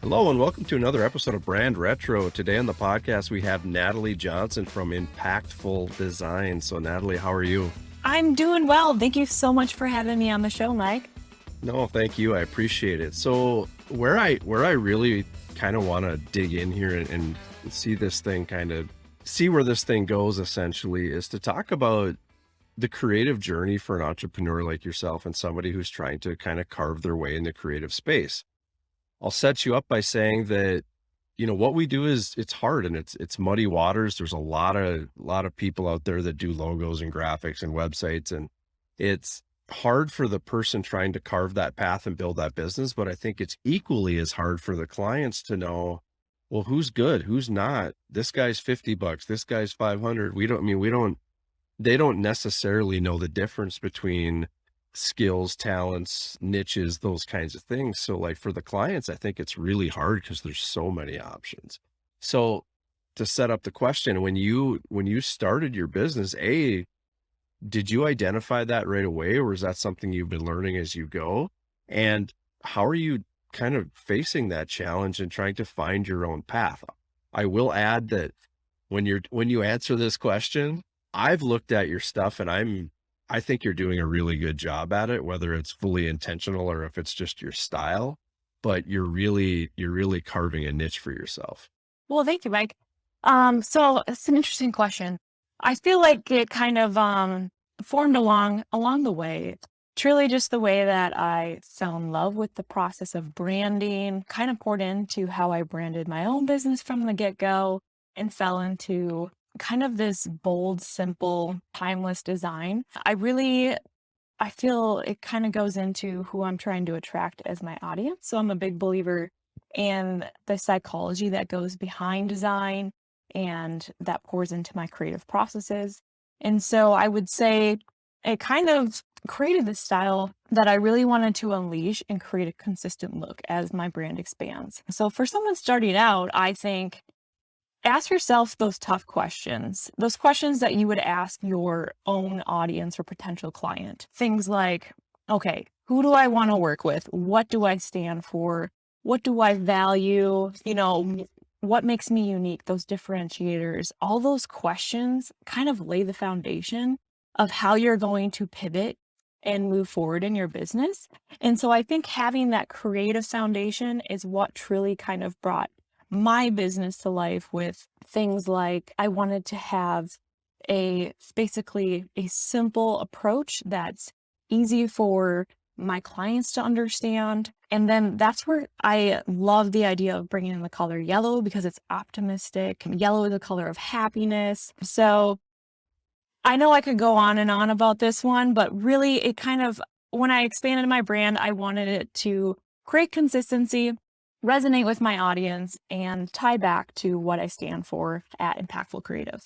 Hello and welcome to another episode of Brand Retro. Today on the podcast, we have Natalie Johnson from Impackedful Design. So Natalie, how are you? I'm doing well. Thank you so much for having me on the show, Mike. No, thank you. I appreciate it. So where I really kind of want to dig in here and see this thing see where this thing goes essentially is to talk about the creative journey for an entrepreneur like yourself and somebody who's trying to kind of carve their way in the creative space. I'll set you up by saying that, what we do is it's hard and it's muddy waters. There's a lot of people out there that do logos and graphics and websites, and it's hard for the person trying to carve that path and build that business. But I think it's equally as hard for the clients to know, well, who's good, who's not. This guy's $50, this guy's 500. They don't necessarily know the difference between skills, talents, niches, those kinds of things. So like for the clients, I think it's really hard because there's so many options. So to set up the question, when you started your business, did you identify that right away, or is that something you've been learning as you go? And how are you kind of facing that challenge and trying to find your own path? I will add that when you answer this question, I've looked at your stuff and I think you're doing a really good job at it, whether it's fully intentional or if it's just your style, but you're really carving a niche for yourself. Well, thank you, Mike. So it's an interesting question. I feel like it kind of formed along the way. Truly just the way that I fell in love with the process of branding, kind of poured into how I branded my own business from the get-go and fell into kind of this bold, simple, timeless design. I feel it kind of goes into who I'm trying to attract as my audience. So I'm a big believer in the psychology that goes behind design and that pours into my creative processes. And so I would say it kind of created this style that I really wanted to unleash and create a consistent look as my brand expands. So for someone starting out, I think ask yourself those tough questions, those questions that you would ask your own audience or potential client. Things like, okay, who do I want to work with? What do I stand for? What do I value? What makes me unique? Those differentiators, all those questions kind of lay the foundation of how you're going to pivot and move forward in your business. And so I think having that creative foundation is what truly kind of brought my business to life, with things like I wanted to have basically a simple approach that's easy for my clients to understand. And then that's where I love the idea of bringing in the color yellow, because it's optimistic. Yellow is the color of happiness. So I know I could go on and on about this one, but really it kind of, when I expanded my brand, I wanted it to create consistency, resonate with my audience, and tie back to what I stand for at Impactful Creative.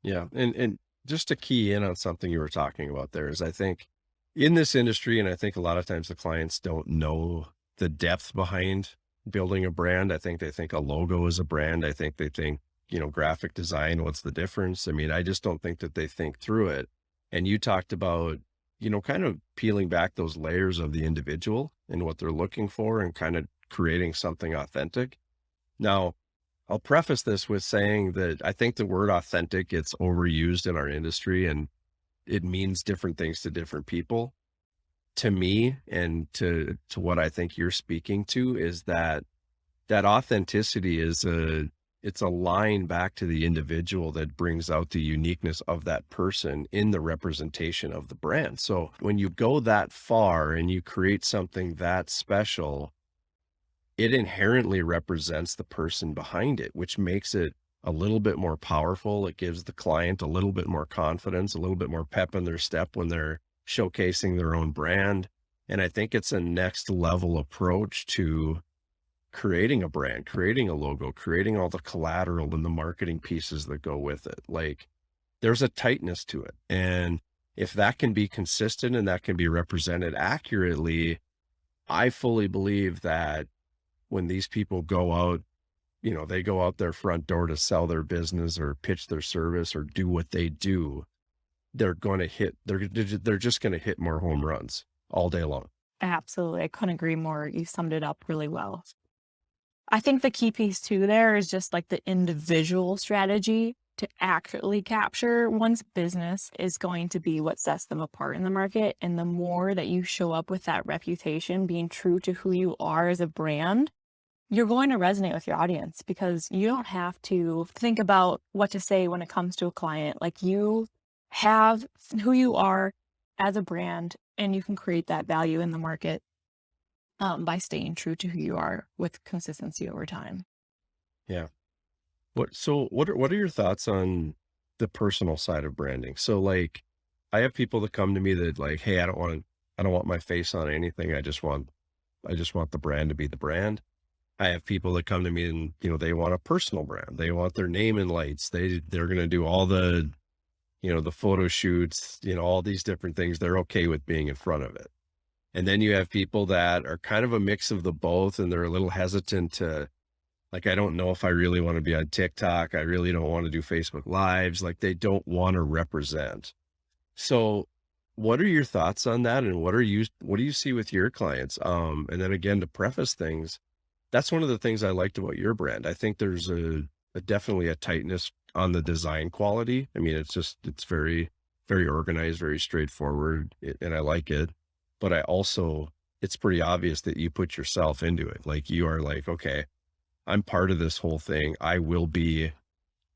Yeah. And just to key in on something you were talking about there is, I think in this industry, and I think a lot of times the clients don't know the depth behind building a brand. I think they think a logo is a brand. I think they think, graphic design, what's the difference? I mean, I just don't think that they think through it. And you talked about, kind of peeling back those layers of the individual and what they're looking for and kind of creating something authentic. Now, I'll preface this with saying that I think the word authentic gets overused in our industry, and it means different things to different people. To me, and to what I think you're speaking to, is that authenticity it's a line back to the individual that brings out the uniqueness of that person in the representation of the brand. So when you go that far and you create something that special, it inherently represents the person behind it, which makes it a little bit more powerful. It gives the client a little bit more confidence, a little bit more pep in their step when they're showcasing their own brand. And I think it's a next level approach to creating a brand, creating a logo, creating all the collateral and the marketing pieces that go with it. Like, there's a tightness to it. And if that can be consistent and that can be represented accurately, I fully believe that when these people go out, they go out their front door to sell their business or pitch their service or do what they do, they're just going to hit more home runs all day long. Absolutely. I couldn't agree more. You summed it up really well. I think the key piece too there is just like the individual strategy to accurately capture one's business is going to be what sets them apart in the market. And the more that you show up with that reputation, being true to who you are as a brand, you're going to resonate with your audience because you don't have to think about what to say when it comes to a client. Like you have who you are as a brand and you can create that value in the market by staying true to who you are with consistency over time. Yeah. What are your thoughts on the personal side of branding? So like I have people that come to me that like, hey, I don't want my face on anything. I just want the brand to be the brand. I have people that come to me and, they want a personal brand. They want their name in lights. They're going to do all the, the photo shoots, all these different things. They're okay with being in front of it. And then you have people that are kind of a mix of the both and they're a little hesitant to, like, I don't know if I really want to be on TikTok. I really don't want to do Facebook Lives. Like they don't want to represent. So what are your thoughts on that? And what do you see with your clients? And then again, to preface things, that's one of the things I liked about your brand. I think there's a definitely a tightness on the design quality. I mean, it's very, very organized, very straightforward, and I like it. But it's pretty obvious that you put yourself into it. Like you are like, okay, I'm part of this whole thing. I'll be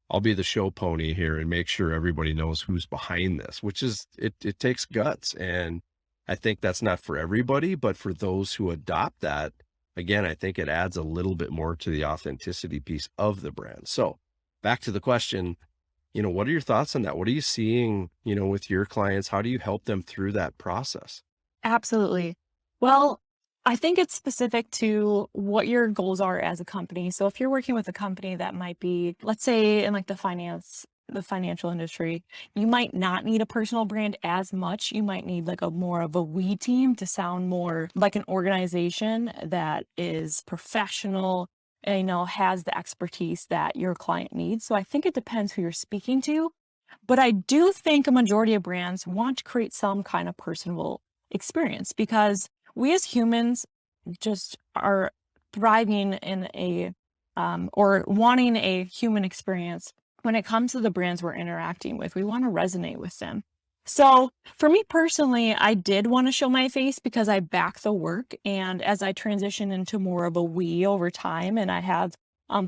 the show pony here and make sure everybody knows who's behind this, which is it takes guts. And I think that's not for everybody, but for those who adopt that, again, I think it adds a little bit more to the authenticity piece of the brand. So back to the question, what are your thoughts on that? What are you seeing, with your clients? How do you help them through that process? Absolutely. Well, I think it's specific to what your goals are as a company. So if you're working with a company that might be, let's say in like the financial industry, you might not need a personal brand as much. You might need like a more of a we team to sound more like an organization that is professional and has the expertise that your client needs. So I think it depends who you're speaking to. But I do think a majority of brands want to create some kind of personable experience because we as humans just are thriving in or wanting a human experience when it comes to the brands we're interacting with. We want to resonate with them. So for me personally, I did want to show my face because I back the work. And as I transition into more of a we over time and I have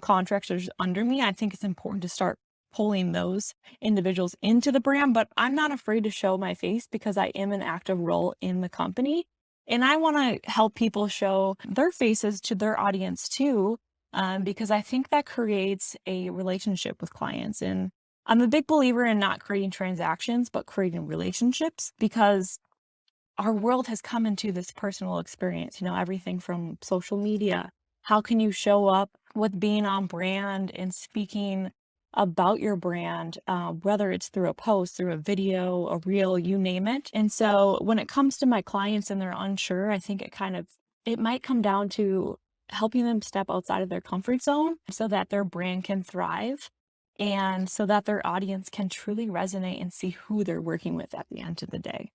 contractors under me, I think it's important to start pulling those individuals into the brand. But I'm not afraid to show my face because I am an active role in the company. And I want to help people show their faces to their audience too, because I think that creates a relationship with clients. And I'm a big believer in not creating transactions, but creating relationships because our world has come into this personal experience, everything from social media. How can you show up with being on brand and speaking about your brand, whether it's through a post, through a video, a reel, you name it. And so when it comes to my clients and they're unsure, I think it might come down to helping them step outside of their comfort zone so that their brand can thrive and so that their audience can truly resonate and see who they're working with at the end of the day.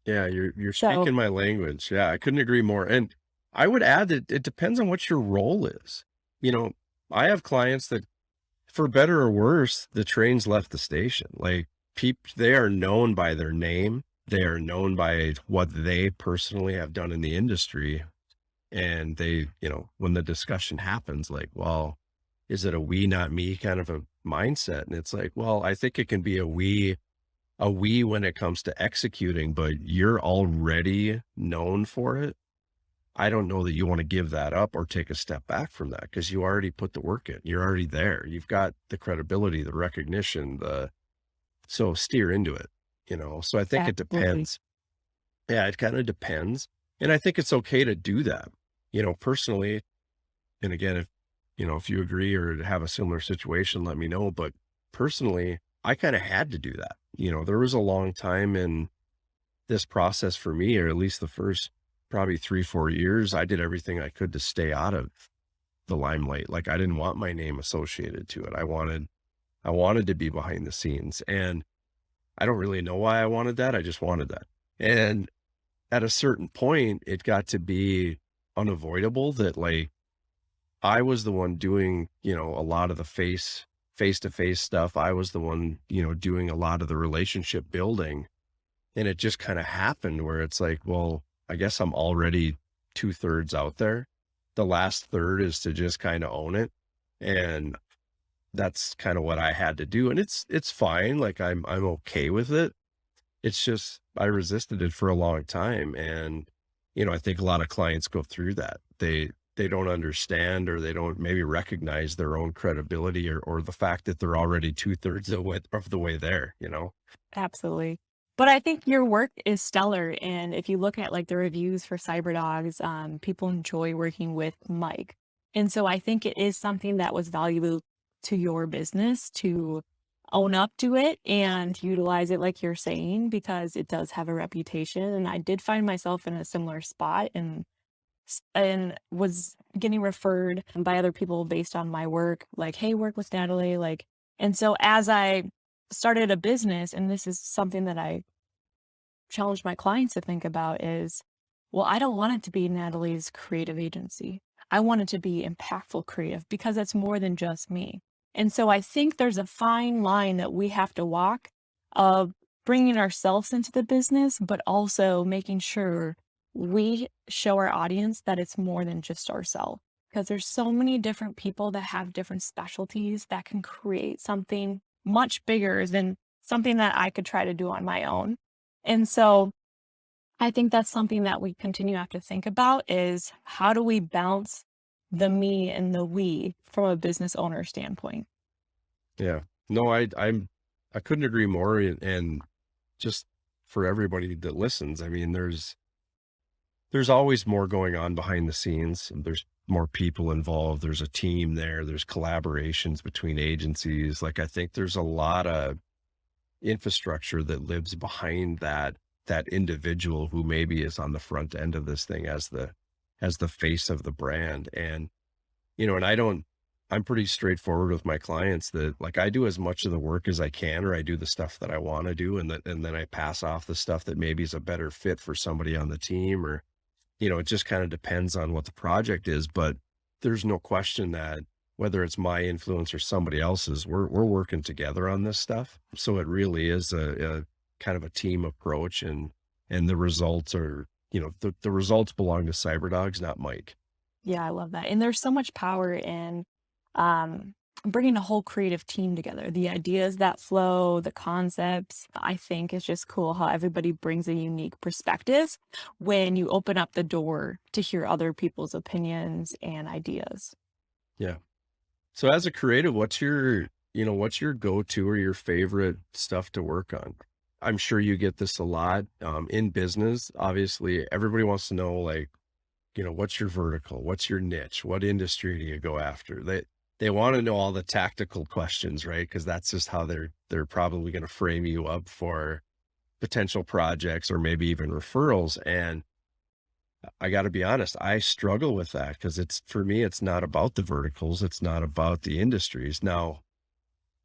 Yeah, you're So speaking my language. Yeah, I couldn't agree more. And I would add that it depends on what your role is. You know, I have clients that, for better or worse, the train's left the station. Like they are known by their name. They are known by what they personally have done in the industry. And when the discussion happens, like, well, is it a we, not me kind of a mindset? And it's like, well, I think it can be a we when it comes to executing, but you're already known for it. I don't know that you want to give that up or take a step back from that because you already put the work in. You're already there. You've got the credibility, the recognition, so steer into it. So I think it absolutely. depends. Yeah, it kind of depends. And I think it's okay to do that, personally. And again, if you agree or have a similar situation, let me know. But personally, I kind of had to do that. There was a long time in this process for me, or at least the first probably 3, 4 years, I did everything I could to stay out of the limelight. Like I didn't want my name associated to it. I wanted to be behind the scenes. And I don't really know why I wanted that. I just wanted that. And at a certain point, it got to be unavoidable that like I was the one doing, a lot of the face-to-face stuff. I was the one, doing a lot of the relationship building. And it just kind of happened where it's like, well, I guess I'm already 2/3 out there. The last third is to just kind of own it. And that's kind of what I had to do. And it's fine. Like I'm okay with it. It's just I resisted it for a long time. And, I think a lot of clients go through that. They don't understand, or they don't maybe recognize their own credibility, or the fact that they're already 2/3 of the way there. Absolutely. But I think your work is stellar, and if you look at, like, the reviews for CyberDogs, people enjoy working with Mike. And so I think it is something that was valuable to your business to own up to it and utilize it like you're saying, because it does have a reputation, and I did find myself in a similar spot and was getting referred by other people based on my work, like, "Hey, work with Natalie," like, and so as I started a business, and this is something that I challenge my clients to think about is, well, I don't want it to be Natalie's creative agency. I want it to be impactful creative because it's more than just me. And so I think there's a fine line that we have to walk of bringing ourselves into the business, but also making sure we show our audience that it's more than just ourselves. Because there's so many different people that have different specialties that can create something much bigger than something that I could try to do on my own. And so I think that's something that we continue to have to think about is how do we balance the me and the we from a business owner standpoint? Yeah. No, I couldn't agree more. And just for everybody that listens, I mean, there's always more going on behind the scenes. There's more people involved. There's a team there. There's collaborations between agencies. Like I think there's a lot of infrastructure that lives behind that individual who maybe is on the front end of this thing as the face of the brand. And I don't I'm pretty straightforward with my clients that like I do as much of the work as I can, or I do the stuff that I want to do, and then I pass off the stuff that maybe is a better fit for somebody on the team, or it just kind of depends on what the project is. But there's no question that whether it's my influence or somebody else's, we're working together on this stuff. So it really is a kind of a team approach, and the results are, the results belong to CyberDogs, not Mike. Yeah, I love that. And there's so much power in um, bringing a whole creative team together. The ideas that flow, the concepts, I think it's just cool how everybody brings a unique perspective when you open up the door to hear other people's opinions and ideas. Yeah. So as a creative, what's your go-to or your favorite stuff to work on? I'm sure you get this a lot in business. Obviously, everybody wants to know, like, what's your vertical? What's your niche? What industry do you go after? They want to know all the tactical questions, right? Because that's just how they're probably going to frame you up for potential projects or maybe even referrals. And I got to be honest, I struggle with that because it's for me, it's not about the verticals, it's not about the industries. Now,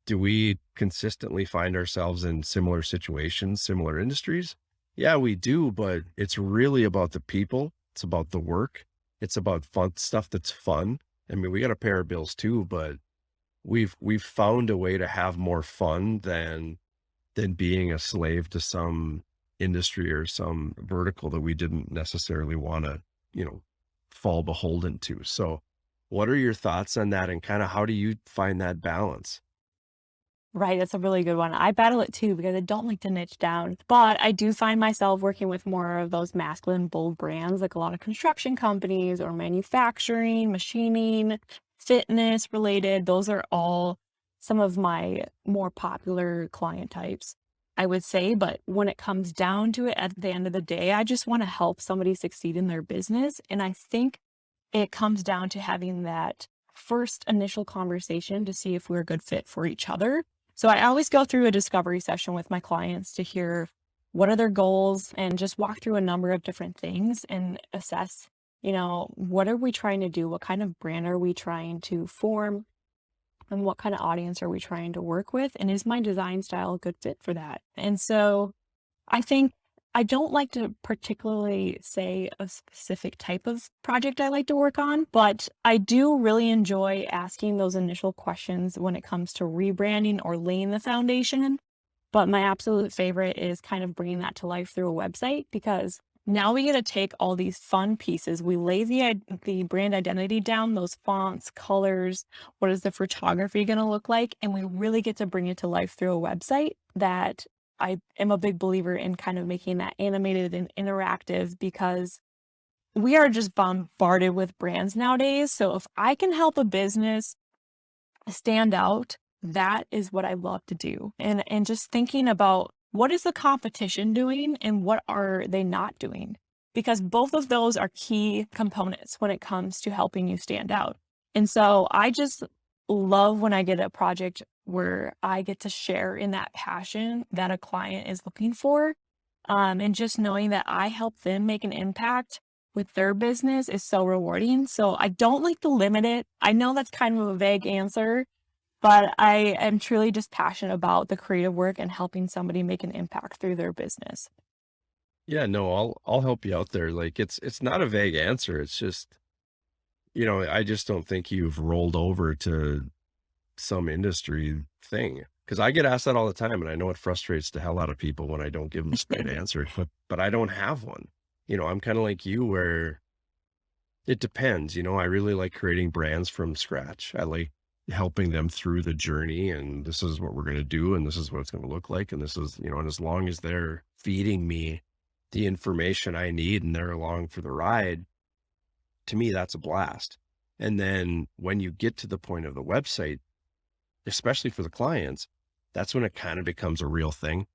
do we consistently find ourselves in similar situations, similar industries? Yeah, we do, but it's really about the people. It's about the work. It's about fun stuff that's fun. I mean, we got to pay our bills too, but we've found a way to have more fun than being a slave to some industry or some vertical that we didn't necessarily want to, you know, fall beholden to. So, what are your thoughts on that, and kind of how do you find that balance? Right, that's a really good one. I battle it too because I don't like to niche down, but I do find myself working with more of those masculine, bold brands, like a lot of construction companies or manufacturing, machining, fitness related. Those are all some of my more popular client types, I would say. But when it comes down to it, at the end of the day, I just want to help somebody succeed in their business. And I think it comes down to having that first initial conversation to see if we're a good fit for each other. So I always go through a discovery session with my clients to hear what are their goals and just walk through a number of different things and assess, what are we trying to do? What kind of brand are we trying to form? And what kind of audience are we trying to work with? And is my design style a good fit for that? And so I think I don't like to particularly say a specific type of project I like to work on, but I do really enjoy asking those initial questions when it comes to rebranding or laying the foundation. But my absolute favorite is kind of bringing that to life through a website because now we get to take all these fun pieces. We lay the brand identity down, those fonts, colors, what is the photography going to look like, and we really get to bring it to life through a website that I am a big believer in kind of making that animated and interactive because we are just bombarded with brands nowadays. So if I can help a business stand out, that is what I love to do. And just thinking about what is the competition doing and what are they not doing? Because both of those are key components when it comes to helping you stand out. And so I just love when I get a project where I get to share in that passion that a client is looking for. And just knowing that I help them make an impact with their business is so rewarding. So I don't like to limit it. I know that's kind of a vague answer, but I am truly just passionate about the creative work and helping somebody make an impact through their business. Yeah, no, I'll help you out there. Like it's not a vague answer. It's just, I just don't think you've rolled over to some industry thing. Because I get asked that all the time, and I know it frustrates the hell out of people when I don't give them a straight answer, but I don't have one. I'm kind of like you where it depends. I really like creating brands from scratch. I like helping them through the journey, and this is what we're going to do, and this is what it's going to look like, and this is, and as long as they're feeding me the information I need and they're along for the ride, to me, that's a blast. And then when you get to the point of the website, especially for the clients, that's when it kind of becomes a real thing.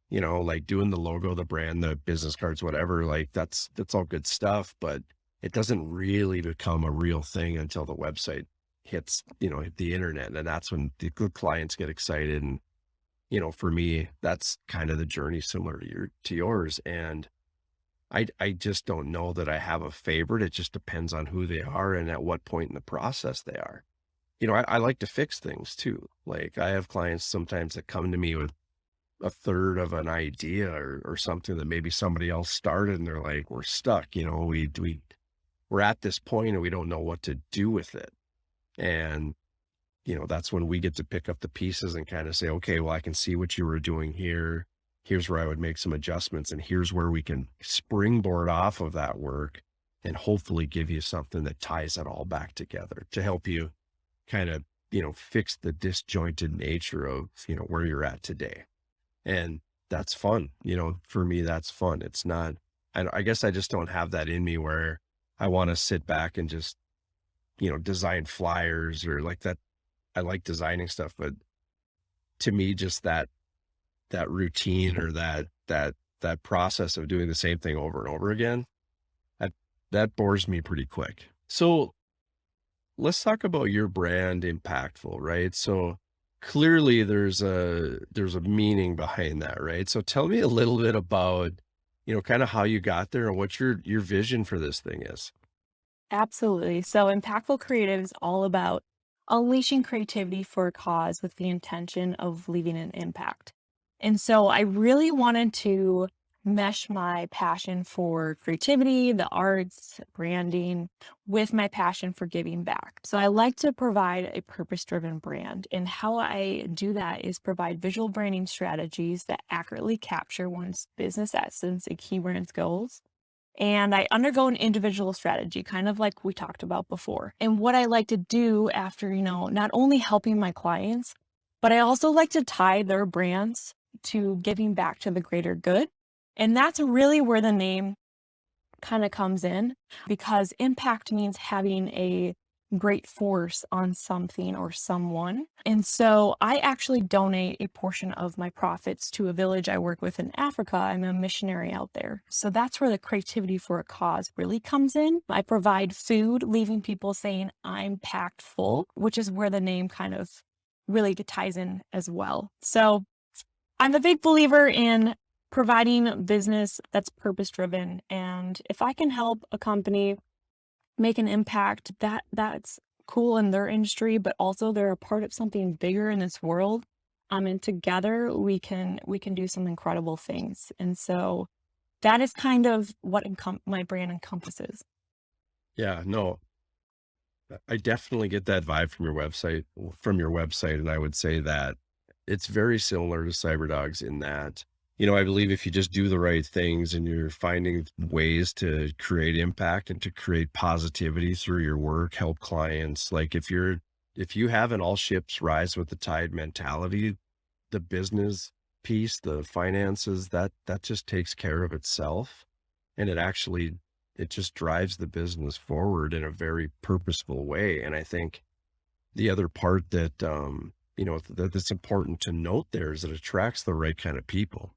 Like doing the logo, the brand, the business cards, whatever, like that's all good stuff, but it doesn't really become a real thing until the website hits, hit the internet. And that's when the good clients get excited. And, for me, that's kind of the journey similar to yours. And I just don't know that I have a favorite. It just depends on who they are and at what point in the process they are. I like to fix things too. Like I have clients sometimes that come to me with a third of an idea or something that maybe somebody else started and they're like, we're stuck, we're at this point and we don't know what to do with it. And, that's when we get to pick up the pieces and kind of say, okay, well, I can see what you were doing here. Here's where I would make some adjustments. And here's where we can springboard off of that work and hopefully give you something that ties it all back together to help you kind of, fix the disjointed nature of, where you're at today. And that's fun. For me, that's fun. It's not, I guess I just don't have that in me where I want to sit back and just, design flyers or like that. I like designing stuff, but to me, just that routine or that process of doing the same thing over and over again, that, that bores me pretty quick. So let's talk about your brand Impactful, right? So clearly there's a meaning behind that, right? So tell me a little bit about, kind of how you got there and what your vision for this thing is. Absolutely. So Impactful Creative is all about unleashing creativity for a cause with the intention of leaving an impact. And so I really wanted to mesh my passion for creativity, the arts, branding with my passion for giving back. So I like to provide a purpose-driven brand. And how I do that is provide visual branding strategies that accurately capture one's business essence and key brand's goals. And I undergo an individual strategy, kind of like we talked about before. And what I like to do after, not only helping my clients, but I also like to tie their brands to giving back to the greater good. And that's really where the name kind of comes in because impact means having a great force on something or someone. And so I actually donate a portion of my profits to a village I work with in Africa. I'm a missionary out there. So that's where the creativity for a cause really comes in. I provide food, leaving people saying I'm packed full, which is where the name kind of really ties in as well. So I'm a big believer in providing business that's purpose driven. And if I can help a company make an impact, that's cool in their industry, but also they're a part of something bigger in this world. And together we can do some incredible things. And so that is kind of what my brand encompasses. Yeah, no, I definitely get that vibe from your website, and I would say that it's very similar to CyberDogs in that, I believe if you just do the right things and you're finding ways to create impact and to create positivity through your work, help clients, like if you have an all ships rise with the tide mentality, the business piece, the finances, that just takes care of itself. And it just drives the business forward in a very purposeful way. And I think the other part that, that's important to note there is it attracts the right kind of people.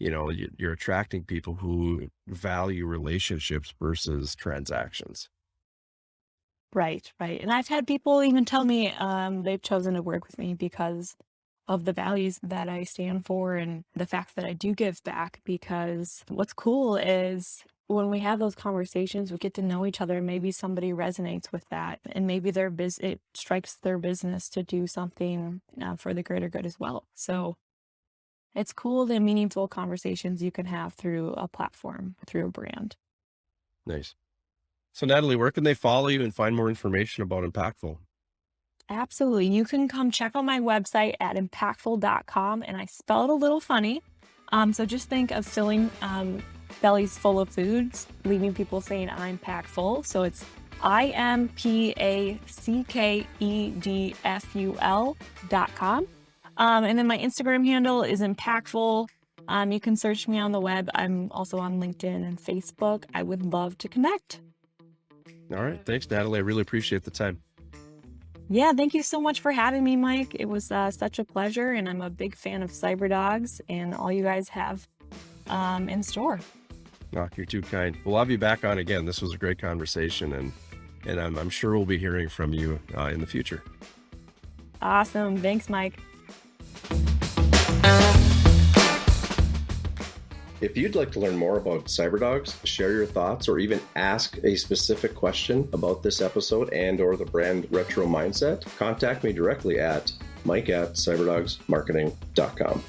You're attracting people who value relationships versus transactions. Right, right. And I've had people even tell me they've chosen to work with me because of the values that I stand for and the fact that I do give back. Because what's cool is when we have those conversations, we get to know each other. Maybe somebody resonates with that, and maybe it strikes their business to do something for the greater good as well. So it's cool the meaningful conversations you can have through a platform, through a brand. Nice. So Natalie, where can they follow you and find more information about Impactful? Absolutely. You can come check out my website at impactful.com, and I spell it a little funny. So just think of filling bellies full of foods, leaving people saying I'm packed full. So it's impackedful.com. And then my Instagram handle is impactful. You can search me on the web. I'm also on LinkedIn and Facebook. I would love to connect. All right. Thanks, Natalie. I really appreciate the time. Yeah, thank you so much for having me, Mike. It was such a pleasure, and I'm a big fan of CyberDogs and all you guys have in store. Oh, you're too kind. We'll have you back on again. This was a great conversation, and I'm sure we'll be hearing from you in the future. Awesome. Thanks, Mike. If you'd like to learn more about CyberDogs, share your thoughts, or even ask a specific question about this episode and/or the brand retro mindset, contact me directly at mike@cyberdogsmarketing.com.